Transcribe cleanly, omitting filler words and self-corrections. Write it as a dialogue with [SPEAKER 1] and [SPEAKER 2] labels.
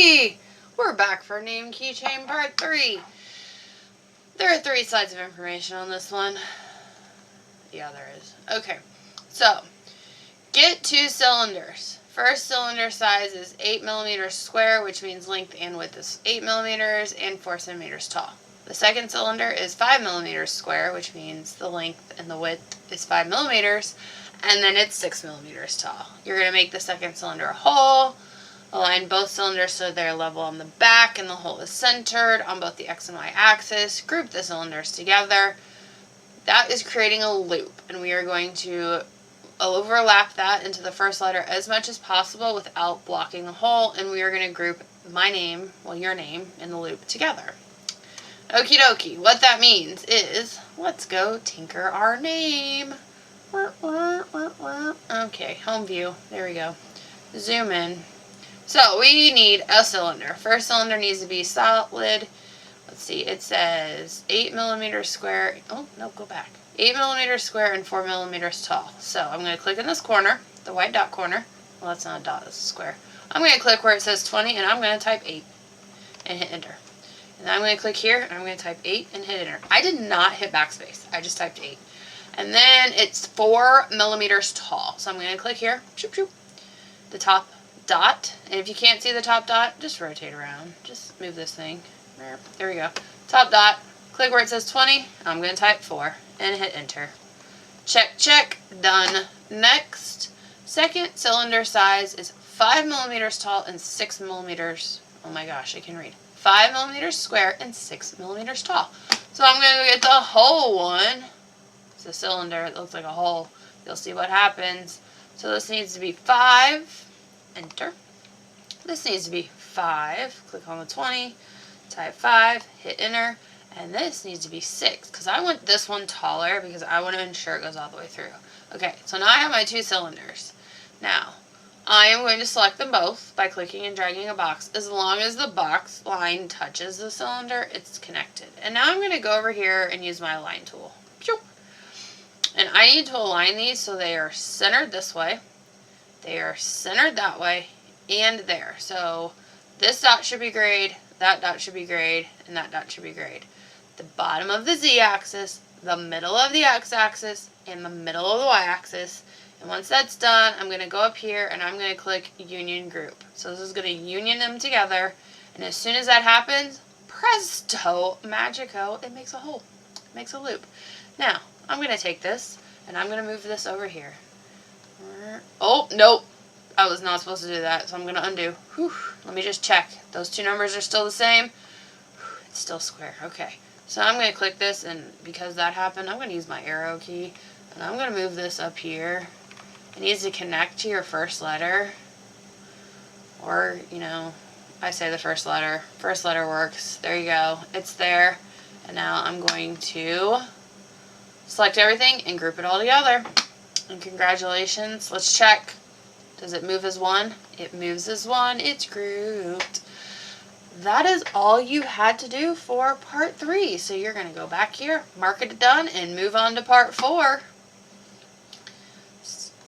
[SPEAKER 1] Hey! We're back for Name Keychain Part 3. There are 3 slides of information on this one. Yeah, there is. Okay, so get 2 cylinders. First cylinder size is 8 millimeters square, which means length and width is 8 millimeters and 4 centimeters tall. The second cylinder is 5 millimeters square, which means the length and the width is 5 millimeters, and then it's 6 millimeters tall. You're going to make the second cylinder a hole. Align both cylinders so they're level on the back and the hole is centered on both the X and Y axis. Group the cylinders together. That is creating a loop, and we are going to overlap that into the first letter as much as possible without blocking the hole, and we are going to group my name, well, your name, in the loop together. Okie dokie. What that means is, let's go tinker our name. Okay, home view. There we go. Zoom in. So we need a cylinder. First cylinder needs to be solid. Let's see, it says 8 millimeters square. Oh, no, go back. 8 millimeters square and 4 millimeters tall. So I'm going to click in this corner, the white dot corner. Well, that's not a dot, that's a square. I'm going to click where it says 20, and I'm going to type 8 and hit enter. And then I'm going to click here, and I'm going to type 8 and hit enter. I did not hit backspace. I just typed 8. And then it's 4 millimeters tall. So I'm going to click here, shoop, shoop, the top dot, and if you can't see the top dot, just rotate around. Just move this thing. There we go. Top dot. Click where it says 20. I'm going to type 4 and hit enter. Check, check. Done. Next, second cylinder size is 5 millimeters tall and 6 millimeters. Oh my gosh, I can read. 5 millimeters square and 6 millimeters tall. So I'm going to get the whole one. It's a cylinder. It looks like a hole. You'll see what happens. So this needs to be 5. Enter. This needs to be 5. Click on the 20. Type 5. Hit enter. And this needs to be 6 because I want this one taller because I want to ensure it goes all the way through. Okay, so now I have my 2 cylinders. Now, I am going to select them both by clicking and dragging a box. As long as the box line touches the cylinder, it's connected. And now I'm going to go over here and use my align tool. Pew! And I need to align these so they are centered this way. They are centered that way and there. So this dot should be grayed, that dot should be grayed, and that dot should be grayed. The bottom of the z-axis, the middle of the x-axis, and the middle of the y-axis. And once that's done, I'm going to go up here and I'm going to click Union Group. So this is going to union them together. And as soon as that happens, presto, magico, it makes a hole. It makes a loop. Now, I'm going to take this and I'm going to move this over here. Oh, nope. I was not supposed to do that, so I'm going to undo. Whew. Let me just check. Those 2 numbers are still the same. Whew. It's still square. Okay. So I'm going to click this, and because that happened, I'm going to use my arrow key. And I'm going to move this up here. It needs to connect to your first letter. Or, you know, I say the first letter. First letter works. There you go. It's there. And now I'm going to select everything and group it all together. And congratulations. Let's check. Does it move as 1? It moves as 1. It's grouped. That is all you had to do for part 3. So you're going to go back here, mark it done, and move on to part 4.